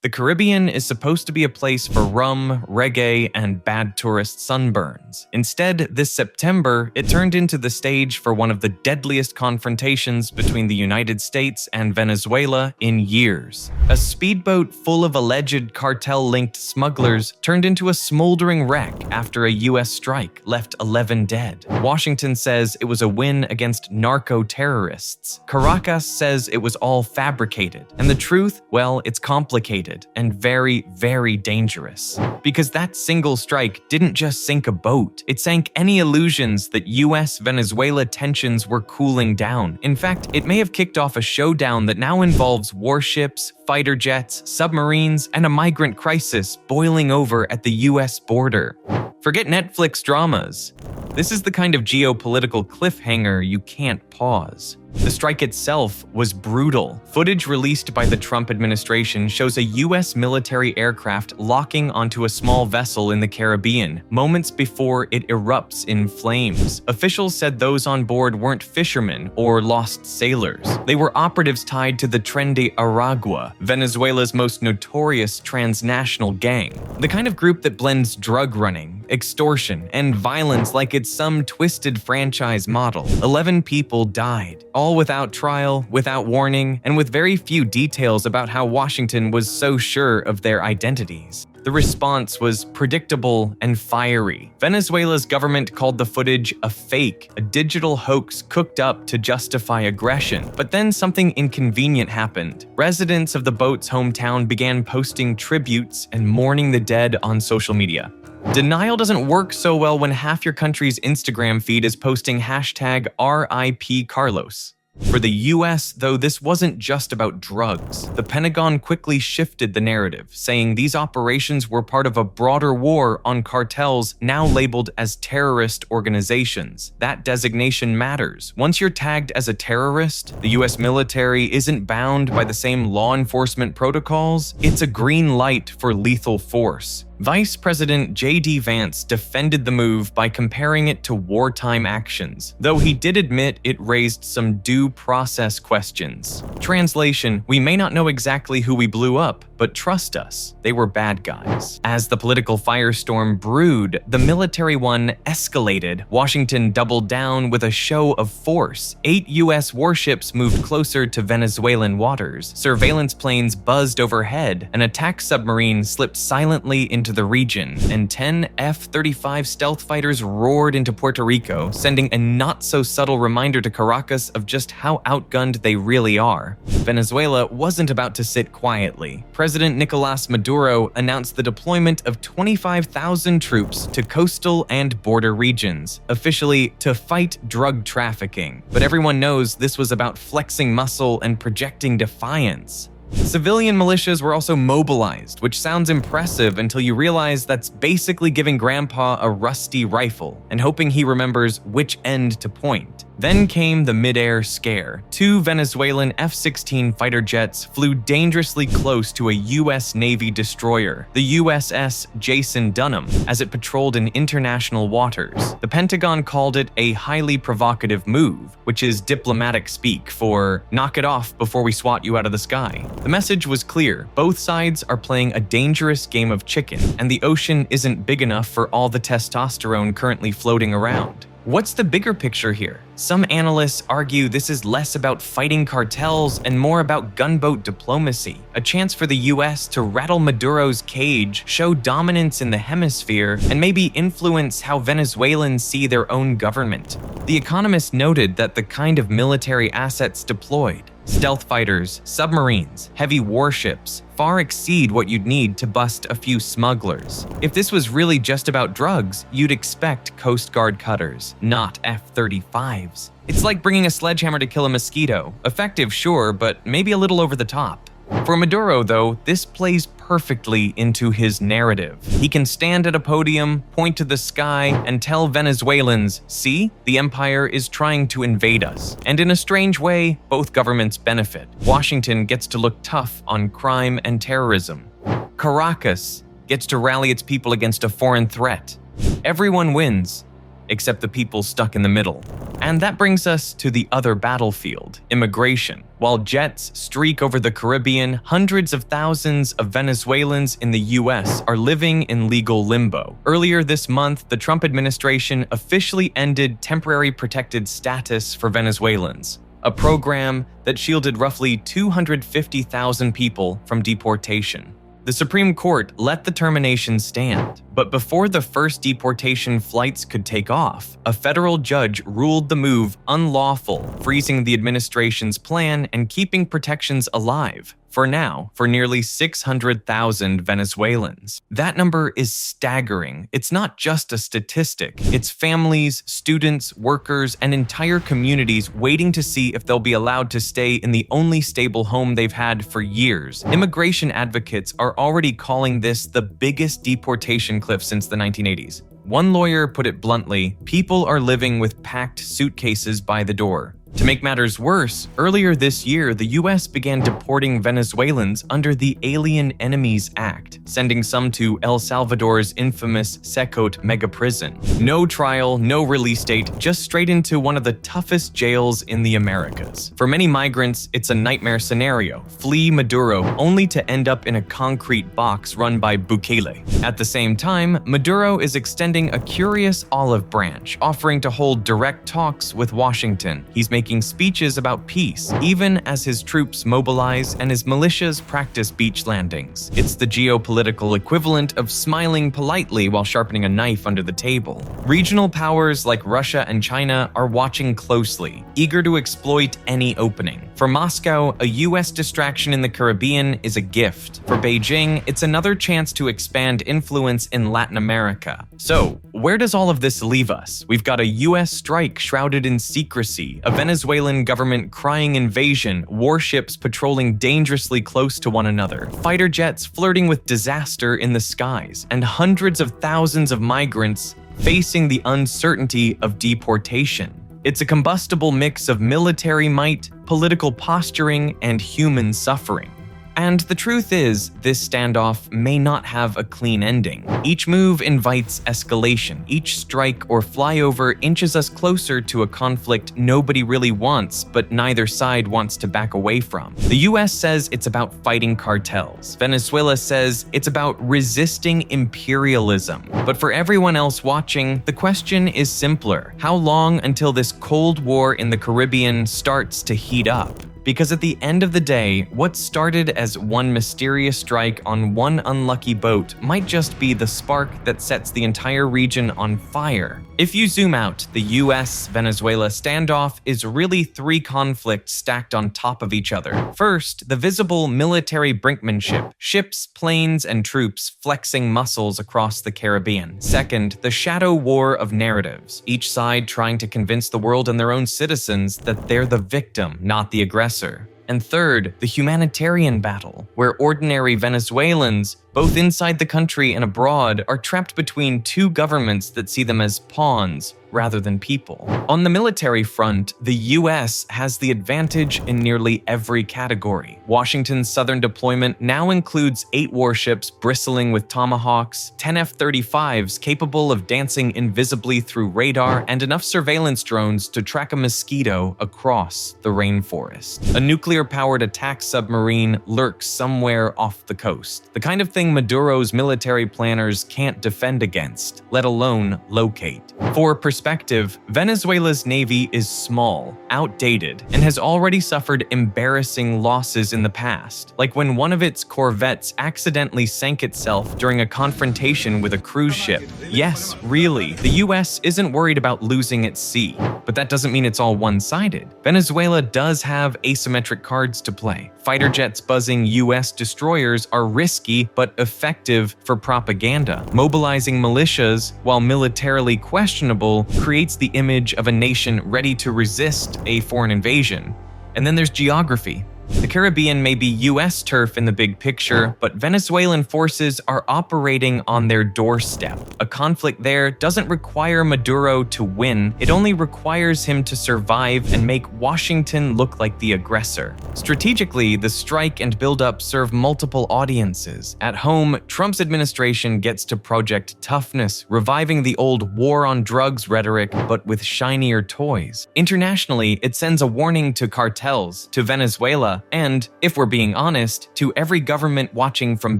The Caribbean is supposed to be a place for rum, reggae, and bad tourist sunburns. Instead, this September, it turned into the stage for one of the deadliest confrontations between the United States and Venezuela in years. A speedboat full of alleged cartel-linked smugglers turned into a smoldering wreck after a U.S. strike left 11 dead. Washington says it was a win against narco-terrorists. Caracas says it was all fabricated. And the truth, well, it's complicated and very, very dangerous. Because that single strike didn't just sink a boat, it sank any illusions that U.S. Venezuela tensions were cooling down. In fact, it may have kicked off a showdown that now involves warships, fighter jets, submarines, and a migrant crisis boiling over at the U.S. border. Forget Netflix dramas. This is the kind of geopolitical cliffhanger you can't pause. The strike itself was brutal. Footage released by the Trump administration shows a U.S. military aircraft locking onto a small vessel in the Caribbean, moments before it erupts in flames. Officials said those on board weren't fishermen or lost sailors. They were operatives tied to the Tren de Aragua, Venezuela's most notorious transnational gang. The kind of group that blends drug running, extortion, and violence like it's some twisted franchise model. 11 people died, all without trial, without warning, and with very few details about how Washington was so sure of their identities. The response was predictable and fiery. Venezuela's government called the footage a fake, a digital hoax cooked up to justify aggression. But then something inconvenient happened. Residents of the boat's hometown began posting tributes and mourning the dead on social media. Denial doesn't work so well when half your country's Instagram feed is posting hashtag RIP Carlos. For the US, though, this wasn't just about drugs. The Pentagon quickly shifted the narrative, saying these operations were part of a broader war on cartels now labeled as terrorist organizations. That designation matters. Once you're tagged as a terrorist, the US military isn't bound by the same law enforcement protocols. It's a green light for lethal force. Vice President J.D. Vance defended the move by comparing it to wartime actions, though he did admit it raised some due process questions. Translation: we may not know exactly who we blew up, but trust us, they were bad guys. As the political firestorm brewed, the military one escalated. Washington doubled down with a show of force. 8 U.S. warships moved closer to Venezuelan waters. Surveillance planes buzzed overhead. An attack submarine slipped silently into the region, and 10 F-35 stealth fighters roared into Puerto Rico, sending a not-so-subtle reminder to Caracas of just how outgunned they really are. Venezuela wasn't about to sit quietly. President Nicolas Maduro announced the deployment of 25,000 troops to coastal and border regions, officially to fight drug trafficking. But everyone knows this was about flexing muscle and projecting defiance. Civilian militias were also mobilized, which sounds impressive until you realize that's basically giving Grandpa a rusty rifle and hoping he remembers which end to point. Then came the mid-air scare. 2 Venezuelan F-16 fighter jets flew dangerously close to a U.S. Navy destroyer, the USS Jason Dunham, as it patrolled in international waters. The Pentagon called it a highly provocative move, which is diplomatic speak for knock it off before we swat you out of the sky. The message was clear. Both sides are playing a dangerous game of chicken, and the ocean isn't big enough for all the testosterone currently floating around. What's the bigger picture here? Some analysts argue this is less about fighting cartels and more about gunboat diplomacy, a chance for the US to rattle Maduro's cage, show dominance in the hemisphere, and maybe influence how Venezuelans see their own government. The Economist noted that the kind of military assets deployed, stealth fighters, submarines, heavy warships, far exceed what you'd need to bust a few smugglers. If this was really just about drugs, you'd expect Coast Guard cutters, not F-35s. It's like bringing a sledgehammer to kill a mosquito. Effective, sure, but maybe a little over the top. For Maduro, though, this plays perfectly into his narrative. He can stand at a podium, point to the sky, and tell Venezuelans, see, the empire is trying to invade us. And in a strange way, both governments benefit. Washington gets to look tough on crime and terrorism. Caracas gets to rally its people against a foreign threat. Everyone wins, except the people stuck in the middle. And that brings us to the other battlefield, immigration. While jets streak over the Caribbean, hundreds of thousands of Venezuelans in the U.S. are living in legal limbo. Earlier this month, the Trump administration officially ended temporary protected status for Venezuelans, a program that shielded roughly 250,000 people from deportation. The Supreme Court let the termination stand, but before the first deportation flights could take off, a federal judge ruled the move unlawful, freezing the administration's plan and keeping protections alive, for now, for nearly 600,000 Venezuelans. That number is staggering. It's not just a statistic. It's families, students, workers, and entire communities waiting to see if they'll be allowed to stay in the only stable home they've had for years. Immigration advocates are already calling this the biggest deportation cliff since the 1980s. One lawyer put it bluntly, people are living with packed suitcases by the door. To make matters worse, earlier this year, the U.S. began deporting Venezuelans under the Alien Enemies Act, sending some to El Salvador's infamous Secot mega prison. No trial, no release date, just straight into one of the toughest jails in the Americas. For many migrants, it's a nightmare scenario. Flee Maduro, only to end up in a concrete box run by Bukele. At the same time, Maduro is extending a curious olive branch, offering to hold direct talks with Washington. He's making speeches about peace, even as his troops mobilize and his militias practice beach landings. It's the geopolitical equivalent of smiling politely while sharpening a knife under the table. Regional powers like Russia and China are watching closely, eager to exploit any opening. For Moscow, a U.S. distraction in the Caribbean is a gift. For Beijing, it's another chance to expand influence in Latin America. So, where does all of this leave us? We've got a U.S. strike shrouded in secrecy, a Venezuelan government crying invasion, warships patrolling dangerously close to one another, fighter jets flirting with disaster in the skies, and hundreds of thousands of migrants facing the uncertainty of deportation. It's a combustible mix of military might, political posturing, and human suffering. And the truth is, this standoff may not have a clean ending. Each move invites escalation. Each strike or flyover inches us closer to a conflict nobody really wants, but neither side wants to back away from. The US says it's about fighting cartels. Venezuela says it's about resisting imperialism. But for everyone else watching, the question is simpler. How long until this Cold War in the Caribbean starts to heat up? Because at the end of the day, what started as one mysterious strike on one unlucky boat might just be the spark that sets the entire region on fire. If you zoom out, the U.S.-Venezuela standoff is really three conflicts stacked on top of each other. First, the visible military brinkmanship, ships, planes, and troops flexing muscles across the Caribbean. Second, the shadow war of narratives, each side trying to convince the world and their own citizens that they're the victim, not the aggressor. And third, the humanitarian battle, where ordinary Venezuelans, both inside the country and abroad, are trapped between two governments that see them as pawns rather than people. On the military front, the US has the advantage in nearly every category. Washington's southern deployment now includes 8 warships bristling with tomahawks, 10 F-35s capable of dancing invisibly through radar, and enough surveillance drones to track a mosquito across the rainforest. A nuclear-powered attack submarine lurks somewhere off the coast, the kind of thing Maduro's military planners can't defend against, let alone locate. For perspective, Venezuela's navy is small, outdated, and has already suffered embarrassing losses in the past, like when one of its corvettes accidentally sank itself during a confrontation with a cruise ship. Yes, really, the US isn't worried about losing at sea, but that doesn't mean it's all one-sided. Venezuela does have asymmetric cards to play. Fighter jets buzzing US destroyers are risky but effective for propaganda. Mobilizing militias, while militarily questionable, creates the image of a nation ready to resist a foreign invasion. And then there's geography. The Caribbean may be U.S. turf in the big picture, but Venezuelan forces are operating on their doorstep. A conflict there doesn't require Maduro to win, it only requires him to survive and make Washington look like the aggressor. Strategically, the strike and buildup serve multiple audiences. At home, Trump's administration gets to project toughness, reviving the old war on drugs rhetoric, but with shinier toys. Internationally, it sends a warning to cartels, to Venezuela, and, if we're being honest, to every government watching from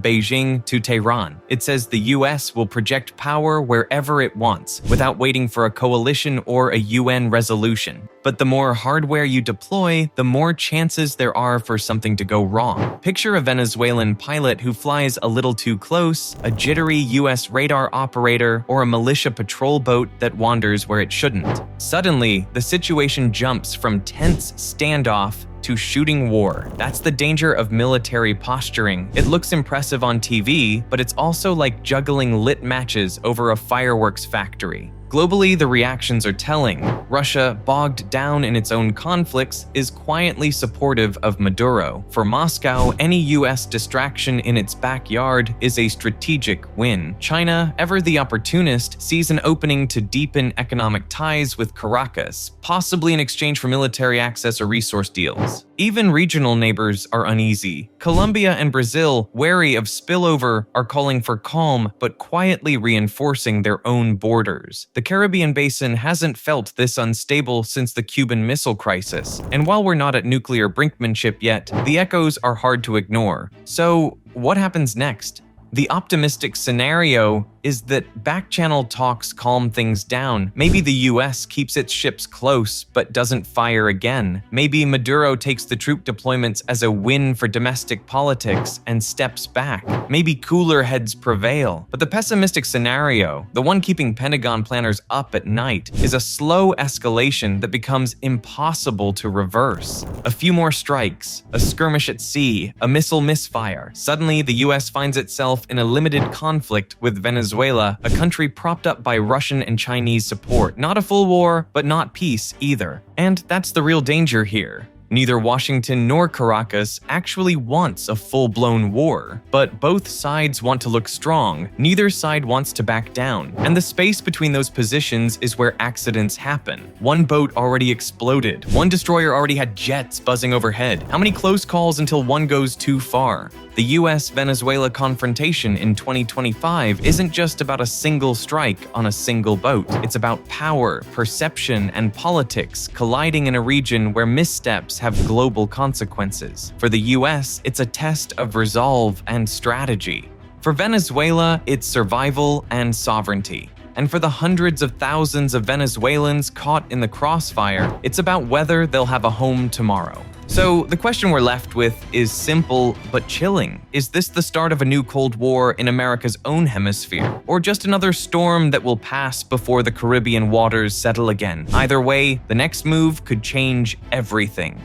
Beijing to Tehran. It says the US will project power wherever it wants, without waiting for a coalition or a UN resolution. But the more hardware you deploy, the more chances there are for something to go wrong. Picture a Venezuelan pilot who flies a little too close, a jittery US radar operator, or a militia patrol boat that wanders where it shouldn't. Suddenly, the situation jumps from tense standoff to shooting war. That's the danger of military posturing. It looks impressive on TV, but it's also like juggling lit matches over a fireworks factory. Globally, the reactions are telling. Russia, bogged down in its own conflicts, is quietly supportive of Maduro. For Moscow, any US distraction in its backyard is a strategic win. China, ever the opportunist, sees an opening to deepen economic ties with Caracas, possibly in exchange for military access or resource deals. Even regional neighbors are uneasy. Colombia and Brazil, wary of spillover, are calling for calm but quietly reinforcing their own borders. The Caribbean basin hasn't felt this unstable since the Cuban Missile Crisis, and while we're not at nuclear brinkmanship yet, the echoes are hard to ignore. So, what happens next? The optimistic scenario is that back-channel talks calm things down. Maybe the US keeps its ships close but doesn't fire again. Maybe Maduro takes the troop deployments as a win for domestic politics and steps back. Maybe cooler heads prevail. But the pessimistic scenario, the one keeping Pentagon planners up at night, is a slow escalation that becomes impossible to reverse. A few more strikes, a skirmish at sea, a missile misfire. Suddenly, the US finds itself in a limited conflict with Venezuela, a country propped up by Russian and Chinese support. Not a full war, but not peace either. And that's the real danger here. Neither Washington nor Caracas actually wants a full-blown war, but both sides want to look strong. Neither side wants to back down, and the space between those positions is where accidents happen. One boat already exploded. One destroyer already had jets buzzing overhead. How many close calls until one goes too far? The U.S. Venezuela confrontation in 2025 isn't just about a single strike on a single boat. It's about power, perception, and politics colliding in a region where missteps have global consequences. For the U.S., it's a test of resolve and strategy. For Venezuela, it's survival and sovereignty. And for the hundreds of thousands of Venezuelans caught in the crossfire, it's about whether they'll have a home tomorrow. So the question we're left with is simple but chilling. Is this the start of a new Cold War in America's own hemisphere? Or just another storm that will pass before the Caribbean waters settle again? Either way, the next move could change everything.